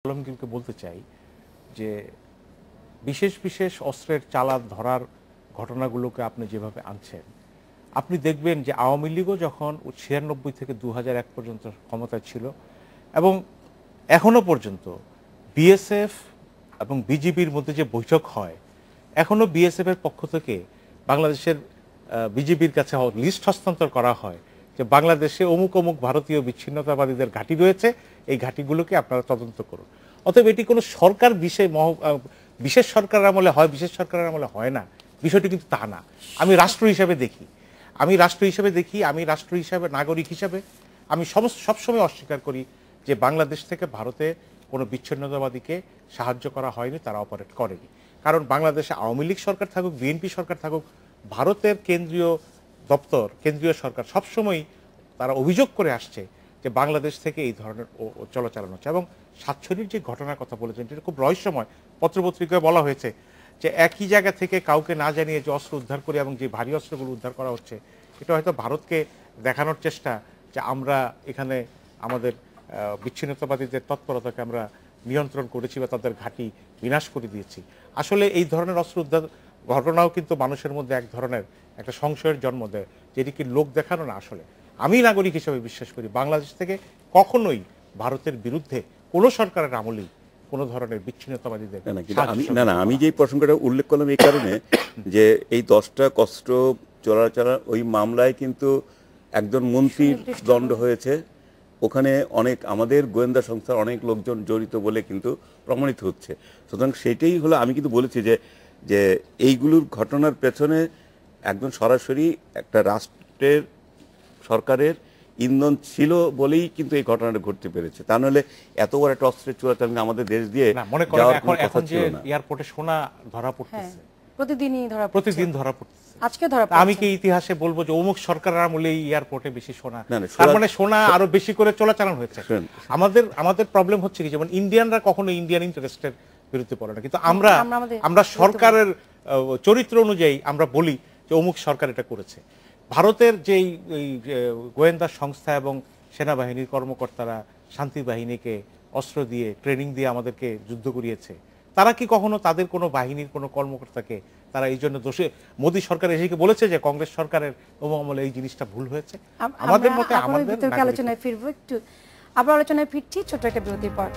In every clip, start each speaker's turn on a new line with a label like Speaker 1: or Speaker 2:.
Speaker 1: আলমগীরকে বলতে চাই যে বিশেষ বিশেষ অস্ত্রের চালান ধরার ঘটনাগুলোকে আপনি যেভাবে আনছেন, আপনি দেখবেন যে আওয়ামী লীগও যখন 96 থেকে 2001 পর্যন্ত ক্ষমতায় ছিল এবং এখনো পর্যন্ত বিএসএফ এবং বিজিবির মধ্যে যে বৈঠক হয়, এখনো বিএসএফ এর পক্ষ থেকে বাংলাদেশের বিজিবির কাছে লিস্ট হস্তান্তর করা হয় যে বাংলাদেশে অমুক অমুক ভারতীয় বিচ্ছিন্নতাবাদীদের ঘাঁটি রয়েছে, এই ঘাঁটিগুলোকে আপনারা তদন্ত করুন। অতএব এটি কোনো সরকার বিশেষ সরকারের আমলে হয়, বিশেষ সরকারের আমলে হয় না, বিষয়টি কিন্তু তা না। আমি রাষ্ট্র হিসাবে দেখি, আমি রাষ্ট্র হিসাবে নাগরিক হিসাবে আমি সবসময় অস্বীকার করি যে বাংলাদেশ থেকে ভারতে কোনো বিচ্ছিন্নতাবাদীকে সাহায্য করা হয়নি, তারা অপারেট করেনি। কারণ বাংলাদেশে আওয়ামী লীগ সরকার থাকুক, বিএনপি সরকার থাকুক, ভারতের কেন্দ্রীয় দপ্তর, কেন্দ্রীয় সরকার সবসময় তারা অভিযোগ করে আসছে যে বাংলাদেশ থেকে এই ধরনের চলাচালান হচ্ছে। এবং সাতছড়ির যে ঘটনার কথা বলেছেন, এটা খুব রহস্যময়। পত্রপত্রিকায় বলা হয়েছে যে একই জায়গা থেকে কাউকে না জানিয়ে যে অস্ত্র উদ্ধার করে এবং যে ভারী অস্ত্রগুলো উদ্ধার করা হচ্ছে, এটা হয়তো ভারতকে দেখানোর চেষ্টা যে আমরা এখানে আমাদের বিচ্ছিন্নতাবাদীদের তৎপরতাকে আমরা নিয়ন্ত্রণ করেছি বা তাদের ঘাঁটি বিনাশ করে দিয়েছি। আসলে এই ধরনের অস্ত্র উদ্ধার ঘটনাও কিন্তু মানুষের মধ্যে এক ধরনের একটা সংশয়ের জন্ম দেয়, যেটি কি লোক দেখানো না। আসলে আমি নাগরিক হিসেবে বিশ্বাস করি বাংলাদেশ থেকে কখনোই ভারতের বিরুদ্ধে কোনো সরকারের আমলেই কোনো ধরনের বিচ্ছিন্নতাবাদীদের
Speaker 2: আমি যে প্রসঙ্গটা উল্লেখ করলাম এই কারণে যে এই 10টা কষ্ট চলাচল ওই মামলায় কিন্তু একজন মন্ত্রীর দণ্ড হয়েছে, ওখানে অনেক আমাদের গোয়েন্দা সংস্থার অনেক লোকজন জড়িত বলে কিন্তু প্রমাণিত হচ্ছে। সুতরাং সেটাই হলো, আমি কিন্তু বলেছি যে এইগুলোর ঘটনার পেছনে একজন সরাসরি একটা রাষ্ট্রের সরকারের ইন্ধন ছিল বলেই কিন্তু এই ঘটনাটা ঘটতে পেরেছে। তা নাহলে এত বড় একটা অস্ত্রের চোরাচালান আমাদের দেশ দিয়ে
Speaker 1: মনে করেন এখন যে এয়ারপোর্টে সোনা ধরা পড়তেছে, প্রতিদিন ধরা পড়তেছে, আজকে ধরা পড়ছে। আমি কি ইতিহাসে বলবো যে অমুক সরকারের আমলে এই এয়ারপোর্টে বেশি সোনা, তার মানে সোনা আরো বেশি করে চলাচালান হয়েছে। আমাদের প্রবলেম হচ্ছে কি, যেমন ইন্ডিয়ানরা কখনো ইন্ডিয়ান ইন্টারেস্টের বিরুদ্ধে পড়ে না, কিন্তু আমরা সরকারের চরিত্র অনুযায়ী আমরা বলি যে অমুক সরকার এটা করেছে। ভারতের যেই গোয়েন্দা সংস্থা এবং সেনাবাহিনীর কর্মকর্তারা শান্তি বাহিনীকে অস্ত্র দিয়ে ট্রেনিং দিয়ে আমাদেরকে যুদ্ধ করিয়েছে, তারা কি কখনো তাদের কোনো বাহিনীর কোনো কর্মকর্তাকে তারা এই জন্য দোষে, মোদী সরকার এসে কি বলেছে যে কংগ্রেস সরকারের আমলে এই জিনিসটা ভুল হয়েছে? আমাদের মতে আমাদের
Speaker 3: আলোচনায় ফিরবো, একটু আবার আলোচনায় ফিরছি ছোট একটা বিরতির পর।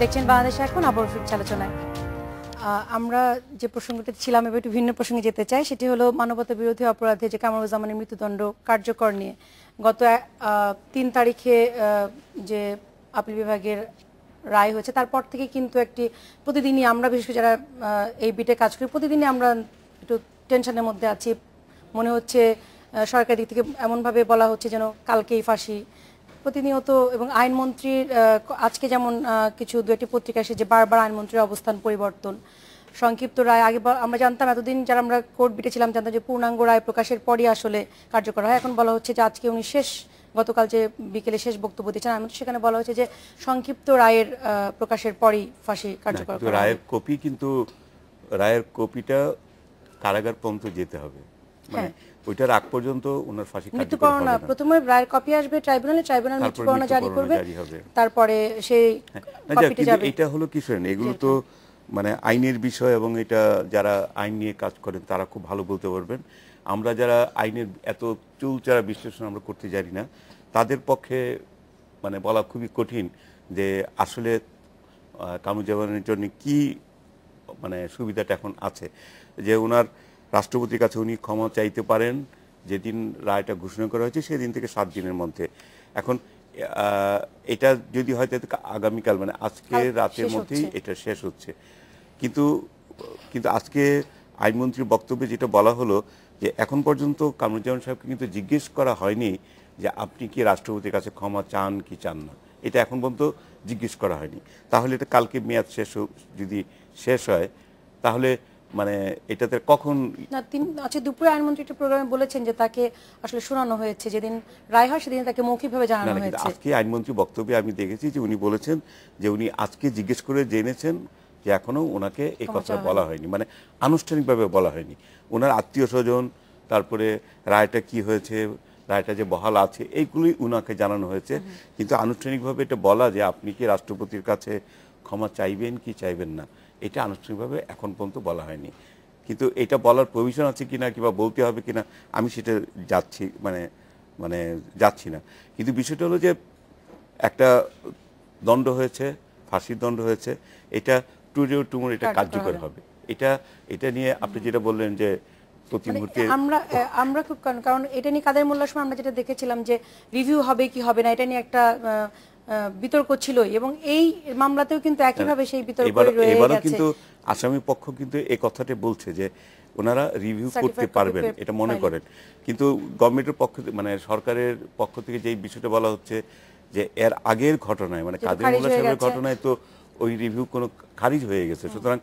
Speaker 3: দেখছেন বাংলাদেশ এখন, আবার ফিরছি আলোচনায়। আমরা যে প্রসঙ্গটা ছিলাম এবার একটু ভিন্ন প্রসঙ্গে যেতে চাই, সেটি হলো মানবতা বিরোধী অপরাধে যে কামরুজ্জামানের মৃত্যুদণ্ড কার্যকর নিয়ে গত 3 তারিখে যে আপিল বিভাগের রায় হয়েছে, তারপর থেকে কিন্তু একটি প্রতিদিনই আমরা, বিশেষ করে যারা এই বিটে কাজ করি, প্রতিদিনই আমরা একটু টেনশনের মধ্যে আছি। মনে হচ্ছে সরকারের দিক থেকে এমনভাবে বলা হচ্ছে যেন কালকেই ফাঁসি প্রতিনিয়ত। এবং আইনমন্ত্রীর আজকে যেমন কিছু 2টি পত্রিকা এসে যে বারবার আইনমন্ত্রীর অবস্থান পরিবর্তন, সংক্ষিপ্ত রায়। আগে আমরা জানতাম, এতদিন যারা আমরা কোর্ট বিটে ছিলাম জানতাম যে পূর্ণাঙ্গ রায় প্রকাশের পরই আসলে কার্যকর হয়। এখন বলা হচ্ছে যে আজকে উনি গতকাল যে বিকেলে শেষ বক্তব্য দিয়েছেন আইনমন্ত্রী, সেখানে বলা হচ্ছে যে সংক্ষিপ্ত রায়ের প্রকাশের পরই ফাঁসি কার্যকর।
Speaker 2: রায়ের কপিটা কারাগার পর্যন্ত যেতে হবে, মানে ওইটার আগ পর্যন্ত ওনার ফাঁসি কার্যকর হবে না।
Speaker 3: প্রথমে রায়ের কপি আসবে ট্রাইব্যুনাল মৃত্যু পরোয়ানা জারি করবে, তারপরে সেই কপিটা যাবে।
Speaker 2: এটা হলো কি শুনেন, এগুলো তো মানে আইনের বিষয় এবং এটা যারা আইন নিয়ে কাজ করেন তারা খুব ভালো বলতে পারবেন। আমরা যারা আইনের এত চুলচারা বিশ্লেষণ আমরা করতে জানি না, তাদের পক্ষে মানে বলা খুবই কঠিন যে আসলে কামরুজ্জামানের জন্য কি মানে সুবিধাটা এখন আছে। যে ওনার রাষ্ট্রপতির কাছে উনি ক্ষমা চাইতে পারেন, যেদিন রায়টা ঘোষণা করা হয়েছে সেদিন থেকে 7 দিনের মধ্যে। এখন এটা যদি হয়তো আগামীকাল মানে আজকে রাতের মধ্যেই এটা শেষ হচ্ছে, কিন্তু আজকে আইনমন্ত্রীর বক্তব্যে যেটা বলা হলো যে এখন পর্যন্ত কামরুজ্জামান সাহেবকে কিন্তু জিজ্ঞেস করা হয়নি যে আপনি কি রাষ্ট্রপতির কাছে ক্ষমা চান কি চান না, এটা এখন পর্যন্ত জিজ্ঞেস করা হয়নি। তাহলে এটা কালকে মেয়াদ যদি শেষ হয় তাহলে মানে এটাতে কখন
Speaker 3: না তিনি আজকে দুপুরে আইনমন্ত্রী একটা প্রোগ্রামে বলেছেন যে তাকে আসলে শোনানো হয়েছে, যেদিন রায় হয় সেদিন তাকে মৌখিকভাবে
Speaker 2: না
Speaker 3: জানানো
Speaker 2: না, কিন্তু
Speaker 3: হয়েছে।
Speaker 2: আজকে আইনমন্ত্রী বক্তব্যে আমি দেখেছি যে উনি বলেছেন যে উনি আজকে জিজ্ঞেস করে জেনেছেন যে এখনো ওনাকে এই কথাটা বলা হয়নি, মানে আনুষ্ঠানিকভাবে বলা হয়নি। ওনার আত্মীয় স্বজন, তারপরে রায়টা কি হয়েছে, রায়টা যে বহাল আছে, এইগুলোই উনাকে জানানো হয়েছে, কিন্তু আনুষ্ঠানিকভাবে এটা বলা যে আপনি কি রাষ্ট্রপতির কাছে ক্ষমা চাইবেন কি চাইবেন না, এটা আনুষ্ঠানিকভাবে এখন পর্যন্ত বলা হয়নি। কিন্তু এটা বলার প্রভিশন আছে কিনা কিংবা বলতে হবে কিনা আমি সেটা যাচ্ছি মানে মানে যাচ্ছি না। কিন্তু বিষয়টা হলো যে একটা দণ্ড হয়েছে, ফাঁসির দণ্ড হয়েছে, এটা টুমোর এটা কার্যকর হবে। এটা নিয়ে আপনি যেটা বললেন যে প্রতি মুহূর্তে
Speaker 3: আমরা খুব কারণ এটা নিয়ে কাদের মোল্লার সময় আমরা যেটা দেখেছিলাম যে রিভিউ হবে কি হবে না এটা নিয়ে একটা বিতর্ক ছিল, এবং এই মামলাতেও কিন্তু একইভাবে সেই বিতর্ক রয়ে
Speaker 2: এবারও
Speaker 3: গেছে।
Speaker 2: কিন্তু আসামি পক্ষ কিন্তু এই কথাটা বলছে যে ওনারা রিভিউ করতে পারবেন, এটা মনে করেন। কিন্তু গভর্নমেন্টের পক্ষ মানে সরকারের পক্ষ থেকে যেই বিষয়টা বলা হচ্ছে যে এর আগের ঘটনায় মানে কাদের মোল্লা সাহেবের ঘটনায় তো ওই রিভিউ কোনো খারিজ হয়ে গেছে। সুতরাং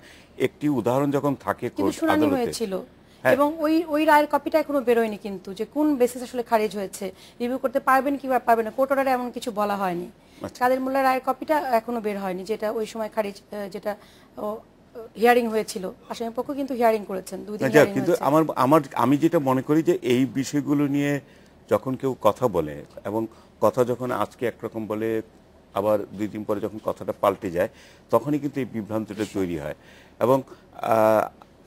Speaker 2: একটি উদাহরণ যখন থাকে কোর্ট আদালতে
Speaker 3: হয়েছিল এবং ওই রায়ের কপিটা এখনো বেরোয়নি, কিন্তু যে কোন বেসিস আসলে খারিজ হয়েছে, রিভিউ করতে পারবেন কি পারবেন না, কোর্ট অর্ডারে এমন কিছু বলা হয়নি। কাদের মোল্লা রায়ের কপিটা এখনো বের হয়নি, যেটা ওই সময় খারিজ, যেটা হিয়ারিং হয়েছিল। আসামি পক্ষ কিন্তু হিয়ারিং করেছেন, 2 দিন হিয়ারিং
Speaker 2: কিন্তু আমি যেটা মনে করি যে এই বিষয়গুলো নিয়ে যখন কেউ কথা বলে এবং কথা যখন আজকে একরকম বলে আবার 2 দিন পরে যখন কথাটা পাল্টে যায় তখনই কিন্তু এই বিভ্রান্তিটা তৈরি হয়। এবং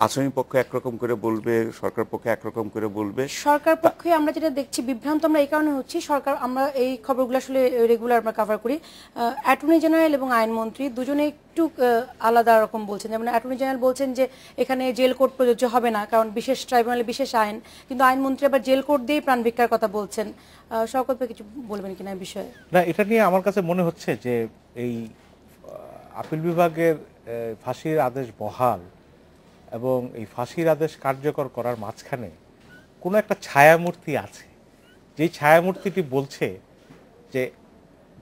Speaker 2: আসামি পক্ষ একরকম করে বলবে, সরকার পক্ষ একরকম করে বলবে।
Speaker 3: সরকার পক্ষে আমরা যেটা দেখছি বিভ্রান্ত আমরা এই কারণে হচ্ছি, সরকার আমরা এই খবরগুলো আসলে রেগুলার আমরা কভার করি, অ্যাটর্নি জেনারেল এবং আইনমন্ত্রী দুজনে একটু আলাদা রকম বলছেন। যেমন অ্যাটর্নি জেনারেল বলছেন যে এখানে জেল কোড প্রযোজ্য হবে না, কারণ বিশেষ ট্রাইব্যুনালে বিশেষ আইন, কিন্তু আইনমন্ত্রী আবার জেল কোড দিয়েই প্রাণ ভিক্ষার কথা বলছেন। শওকত ভাই কিছু বলবেন কিনা এই বিষয়ে?
Speaker 1: না, এটা নিয়ে আমার কাছে মনে হচ্ছে যে এই আপিল বিভাগের ফাঁসির আদেশ বহাল এবং এই ফাঁসির আদেশ কার্যকর করার মাঝখানে কোনো একটা ছায়ামূর্তি আছে, যেই ছায়ামূর্তিটি বলছে যে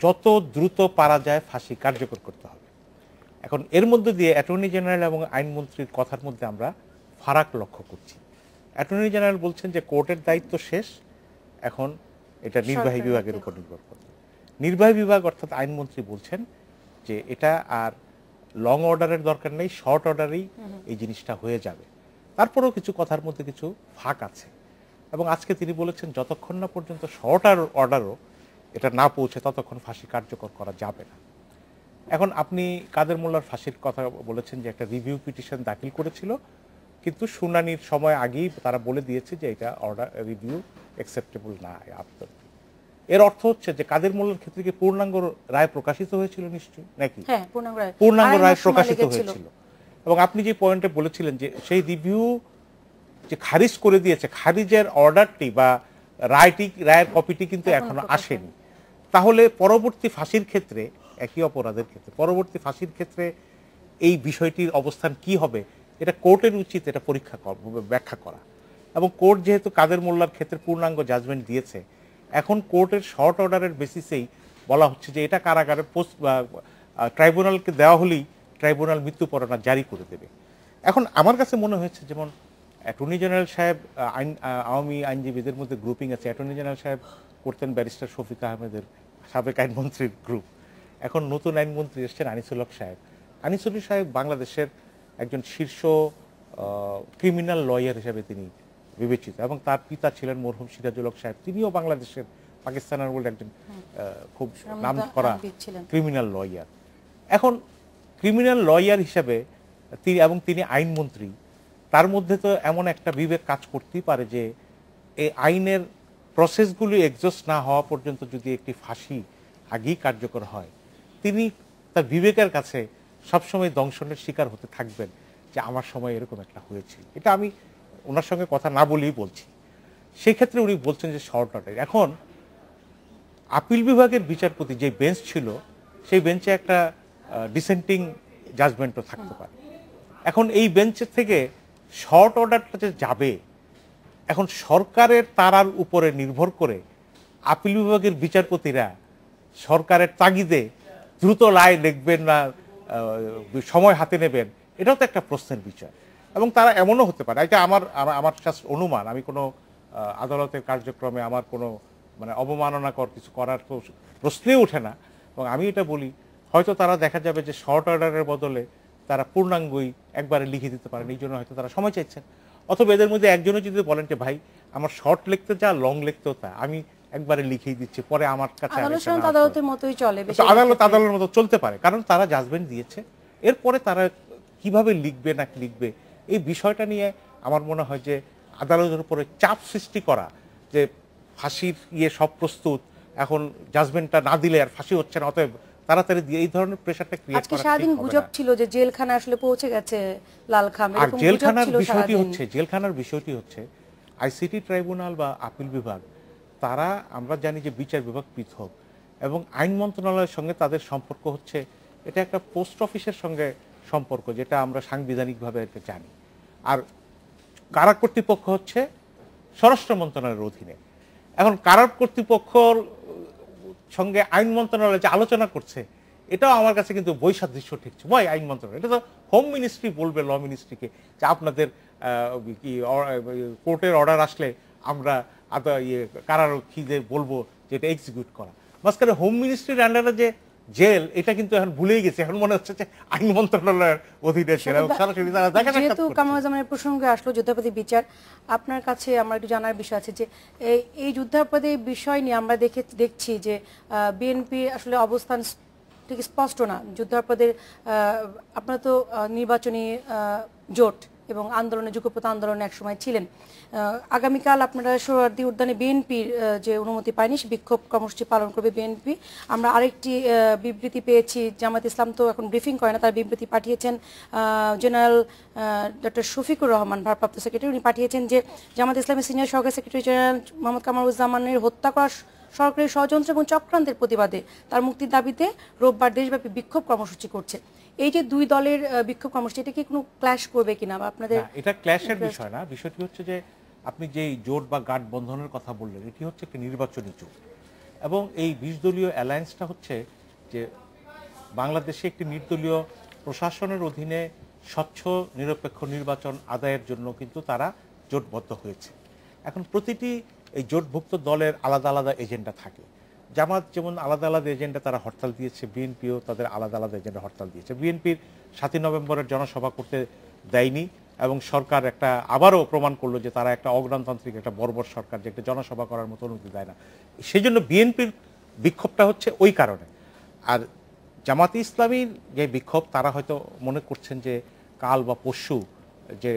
Speaker 1: যত দ্রুত পারা যায় ফাঁসি কার্যকর করতে হবে। এখন এর মধ্যে দিয়ে অ্যাটর্নি জেনারেল এবং আইনমন্ত্রীর কথার মধ্যে আমরা ফারাক লক্ষ্য করছি। অ্যাটর্নি জেনারেল বলছেন যে কোর্টের দায়িত্ব শেষ, এখন এটা নির্বাহী বিভাগের উপর নির্ভর করবে। নির্বাহী বিভাগ অর্থাৎ আইনমন্ত্রী বলছেন যে এটা আর লং অর্ডারের দরকার নেই, শর্ট অর্ডারেই এই জিনিসটা হয়ে যাবে। তারপরেও কিছু কথার মধ্যে কিছু ফাঁক আছে এবং আজকে তিনি বলেছেন যতক্ষণ না পর্যন্ত শর্ট অর্ডারও এটা না পৌঁছে ততক্ষণ ফাঁসি কার্যকর করা যাবে না। এখন আপনি কাদের মোল্লার ফাঁসির কথা বলেছেন যে একটা রিভিউ পিটিশন দাখিল করেছিল, কিন্তু শুনানির সময় আগেই তারা বলে দিয়েছে যে এটা অর্ডার রিভিউ অ্যাকসেপ্টেবল না। এর অর্থ হচ্ছে যে কাদের মোল্লার ক্ষেত্রে কি পূর্ণাঙ্গ রায় প্রকাশিত হয়েছিল নিশ্চয়ই নাকি?
Speaker 3: হ্যাঁ,
Speaker 1: পূর্ণাঙ্গ রায় প্রকাশিত হয়েছিল। এবং আপনি যে পয়েন্টে বলেছিলেন যে সেই রিভিউ যে খারিজ করে দিয়েছে, খারিজের অর্ডারটি বা রায়ের কপিটি কিন্তু এখনো আসেনি। তাহলে পরবর্তী ফাঁসির ক্ষেত্রে, একই অপরাধের ক্ষেত্রে পরবর্তী ফাঁসির ক্ষেত্রে এই বিষয়টির অবস্থান কি হবে এটা কোর্টের উচিত এটা ব্যাখ্যা করা। এবং কোর্ট যেহেতু কাদের মোল্লার ক্ষেত্রে পূর্ণাঙ্গ জাজমেন্ট দিয়েছে, এখন কোর্টের শর্ট অর্ডারের বেসিসেই বলা হচ্ছে যে এটা কারাগারের ট্রাইব্যুনালকে দেওয়া হলেই ট্রাইব্যুনাল মৃত্যু পরোয়ানা জারি করে দেবে। এখন আমার কাছে মনে হয়েছে যেমন অ্যাটর্নি জেনারেল সাহেব, আওয়ামী আইনজীবীদের মধ্যে গ্রুপিং আছে, অ্যাটর্নি জেনারেল সাহেব করতেন ব্যারিস্টার শফিক আহমেদের সাবেক আইনমন্ত্রীর গ্রুপ, এখন নতুন আইনমন্ত্রী এসছেন আনিসুল হক সাহেব। আনিসুল সাহেব বাংলাদেশের একজন শীর্ষ ক্রিমিনাল লয়ার হিসেবে তিনি বিবেচিত এবং তার পিতা ছিলেন মরহুম সিরাজুল হক সাহেব, তিনিও বাংলাদেশের পাকিস্তানের বলে একজন খুব নাম করা ক্রিমিনাল লয়ার। এখন ক্রিমিনাল লয়ার হিসেবে তিনি আইনমন্ত্রী, তার মধ্যে তো এমন একটা বিবেক কাজ করতেই পারে যে এই আইনের প্রসেসগুলি এক্সস্ট না হওয়া পর্যন্ত যদি একটি ফাঁসি আগেই কার্যকর হয়, তিনি তার বিবেকের কাছে সবসময় দংশনের শিকার হতে থাকবেন যে আমার সময় এরকম একটা হয়েছিল। এটা আমি ওনার সঙ্গে কথা না বলেই বলছি। সেই ক্ষেত্রে উনি বলছেন যে শর্ট অর্ডার। এখন আপিল বিভাগের বিচারপতি যে বেঞ্চ ছিল সেই বেঞ্চে একটা ডিসেন্টিং জাজমেন্টও থাকতে পারে। এখন এই বেঞ্চের থেকে শর্ট অর্ডারটা যে যাবে, এখন সরকারের তারার উপরে নির্ভর করে আপিল বিভাগের বিচারপতিরা সরকারের তাগিদে দ্রুত রায় লিখবেন না সময় হাতে নেবেন, এটাও তো একটা প্রশ্নের বিষয়। এবং তারা এমনও হতে পারে, এটা আমার আমার জাস্ট অনুমান, আমি কোনো আদালতের কার্যক্রমে আমার কোনো মানে অবমাননাকর কিছু করার তো প্রশ্নই ওঠে না। এবং আমি এটা বলি, হয়তো তারা দেখা যাবে যে শর্ট অর্ডারের বদলে তারা পূর্ণাঙ্গই একবারে লিখে দিতে পারেন, এই জন্য হয়তো তারা সময় চাইছেন। অথবা এদের মধ্যে একজনও যদি বলেন যে ভাই আমার শর্ট লিখতে যা, লং লিখতেও তা, আমি একবারে লিখেই দিচ্ছি, পরে আমার কাছে
Speaker 3: আদালতের মতোই চলে,
Speaker 1: আদালতের মতো চলতে পারে, কারণ তারা জাজমেন্ট দিয়েছে। এরপরে তারা কিভাবে লিখবে না লিখবে এই বিষয়টা নিয়ে আমার মনে হয় যে আদালতের উপরে চাপ সৃষ্টি করা, যে ফাঁসির সব প্রস্তুত, এখন জাজমেন্টটা না দিলে আর ফাঁসি হচ্ছে না, অতএব তাড়াতাড়ি দিয়ে, এই ধরনের প্রেসারটা ক্রিয়েট করা ঠিক হবে না।
Speaker 3: সারাদিন গুজব ছিল যে জেলখানা আসলে পৌঁছে গেছে লালখাম,
Speaker 1: আর জেলখানার বিষয়টি হচ্ছে আইসিটি ট্রাইব্যুনাল বা আপিল বিভাগ, তারা আমরা জানি যে বিচার বিভাগ পৃথক, এবং আইন মন্ত্রণালয়ের সঙ্গে তাদের সম্পর্ক হচ্ছে এটা একটা পোস্ট অফিসের সঙ্গে সম্পর্ক, যেটা আমরা সাংবিধানিকভাবে এটা জানি। আর কারা কর্তৃপক্ষ হচ্ছে স্বরাষ্ট্র মন্ত্রণালয়ের অধীনে। এখন কারা কর্তৃপক্ষর সঙ্গে আইন মন্ত্রণালয় যে আলোচনা করছে, এটাও আমার কাছে কিন্তু বৈসাদৃশ্য ঠিকছে। ওই আইন মন্ত্রণালয়, এটা তো হোম মিনিস্ট্রি বলবে ল মিনিস্ট্রিকে যে আপনাদের কোর্টের অর্ডার আসলে আমরা কারারক্ষীদের বলবো যে এটা এক্সিকিউট করা। মাঝখানে হোম মিনিস্ট্রির আন্ডারে যে জেল, এটা কিন্তু এখন ভুলেই গেছে, এখন মনে হচ্ছে যে আইন মন্ত্রণালয়ের অধীনে ছিল।
Speaker 3: যেহেতু কামরুজ্জামানের প্রসঙ্গে আসলো যুদ্ধাপরাধী বিচার, আপনার কাছে আমার একটু জানার বিষয় আছে যে এই যুদ্ধাপরাধী বিষয় নিয়ে আমরা দেখছি যে বিএনপি আসলে অবস্থান ঠিক স্পষ্ট না। যুদ্ধাপরাধের আপনারা তো নির্বাচনী জোট এবং আন্দোলনে, যুগপৎ আন্দোলনে একসময় ছিলেন। আগামীকাল আপনারা সোহরাওয়ার্দী উদ্যানে বিএনপির যে অনুমতি পায়নি, সে বিক্ষোভ কর্মসূচি পালন করবে বিএনপি। আমরা আরেকটি বিবৃতি পেয়েছি, জামাত ইসলাম তো এখন ব্রিফিং করে না, তার বিবৃতি পাঠিয়েছেন জেনারেল ডক্টর শফিকুর রহমান, ভারপ্রাপ্ত সেক্রেটারি। উনি পাঠিয়েছেন যে জামাত ইসলামের সিনিয়র সহকারী সেক্রেটারি জেনারেল মোহাম্মদ কামরুজ্জামানের হত্যা করা সরকারি ষড়যন্ত্র এবং চক্রান্তের প্রতিবাদে তার মুক্তির দাবিতে রোববার দেশব্যাপী বিক্ষোভ কর্মসূচি করছে। এই যে দুই দলের বিক্ষোভ কর্মসূচি, এটা কি কোনো ক্ল্যাশ করবে কিনা বা আপনাদের?
Speaker 1: এটা ক্ল্যাশের বিষয় না। বিষয়টি হচ্ছে যে আপনি যে জোট বা গাঁট বন্ধনের কথা বললেন, এটি হচ্ছে একটি নির্বাচনী জোট, এবং এই 20 দলীয় অ্যালায়েন্সটা হচ্ছে যে বাংলাদেশে একটি নির্দলীয় প্রশাসনের অধীনে স্বচ্ছ নিরপেক্ষ নির্বাচন আদায়ের জন্য কিন্তু তারা জোটবদ্ধ হয়েছে। এখন প্রতিটি এই জোটভুক্ত দলের আলাদা আলাদা এজেন্ডা থাকে। জামাত যেমন আলাদা আলাদা এজেন্ডা তারা হরতাল দিয়েছে, বিএনপিও তাদের আলাদা আলাদা এজেন্ডা হরতাল দিয়েছে। বিএনপির 7 নভেম্বরের জনসভা করতে দেয়নি, এবং সরকার একটা আবারও প্রমাণ করলো যে তারা একটা অগণতান্ত্রিক একটা বর্বর সরকার, যে একটা জনসভা করার মতো অনুমতি দেয় না। সেই জন্য বিএনপির বিক্ষোভটা হচ্ছে ওই কারণে। আর জামাতে ইসলামীর যে বিক্ষোভ, তারা হয়তো মনে করছেন যে কাল বা পরশু যে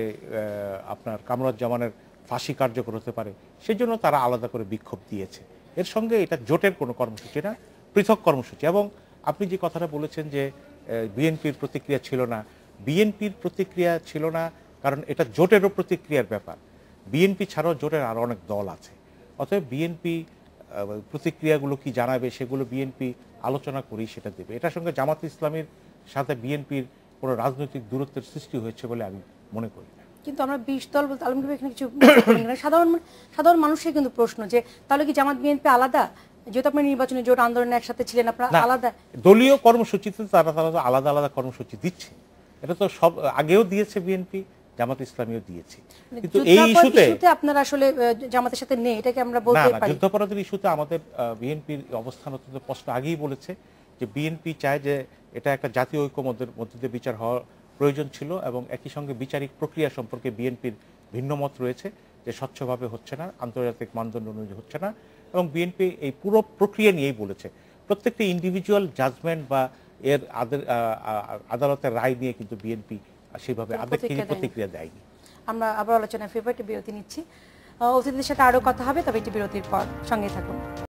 Speaker 1: আপনার কামরুজ্জামানের ফাঁসি কার্যকর হতে পারে, সেজন্য তারা আলাদা করে বিক্ষোভ দিয়েছে। এর সঙ্গে এটা জোটের কোনো কর্মসূচি না, পৃথক কর্মসূচি। এবং আপনি যে কথাটা বলেছেন যে বিএনপির প্রতিক্রিয়া ছিল না, বিএনপির প্রতিক্রিয়া ছিল না কারণ এটা জোটেরও প্রতিক্রিয়ার ব্যাপার। বিএনপি ছাড়াও জোটের আরও অনেক দল আছে, অতএব বিএনপি প্রতিক্রিয়াগুলো কি জানাবে সেগুলো বিএনপি আলোচনা করেই সেটা দেবে। এটার সঙ্গে জামাত ইসলামের সাথে বিএনপির কোনো রাজনৈতিক দূরত্বের সৃষ্টি হয়েছে বলে আমি মনে করি না।
Speaker 3: কিন্তু আমরা 20 দল বলতে আলমগীর এখানে কিছু সাধারণ মানুষের কিন্তু প্রশ্ন যে তাহলে কি জামাত বিএনপি আলাদা? যেহেতু আপনার নির্বাচনী জোট আন্দোলনে একসাথে ছিলেন, আপনারা আলাদা
Speaker 1: দলীয় কর্মসূচিতে তারা আলাদা আলাদা কর্মসূচি দিচ্ছে। এটা তো সব আগেও দিয়েছে বিএনপি, জামাত ইসলামীও দিয়েছে। কিন্তু এই ইস্যুতে
Speaker 3: আপনারা আসলে জামাতের সাথে নেই, এটাকে আমরা বলতে পারি?
Speaker 1: যুদ্ধাপরাধের ইস্যুতে আমাদের বিএনপির অবস্থান অত্যন্ত স্পষ্ট। আগেই বলেছে যে বিএনপি চায় যে এটা একটা জাতীয় ঐক্যমত্যের মধ্যে দিয়ে বিচার হওয়ার প্রয়োজন ছিল, এবং একই সঙ্গে বিচারিক প্রক্রিয়া সম্পর্কে বিএনপির ভিন্ন মত রয়েছে যে স্বচ্ছভাবে হচ্ছে না, আন্তর্জাতিক মানদণ্ড অনুযায়ী হচ্ছে না, এবং বিএনপি এই পুরো প্রক্রিয়া নিয়েই বলেছে। প্রত্যেকটি ইন্ডিভিজুয়াল জাজমেন্ট বা এর আদালতের রায় নিয়ে কিন্তু বিএনপি সেভাবে আবেগহীন প্রতিক্রিয়া দেয়নি।
Speaker 3: আমরা আবার আলোচনায় ফেভারিট বিরতি নিচ্ছি। অতিথিদের সাথে আরো কথা হবে, তবে একটি বিরতির পর সঙ্গে থাকুন।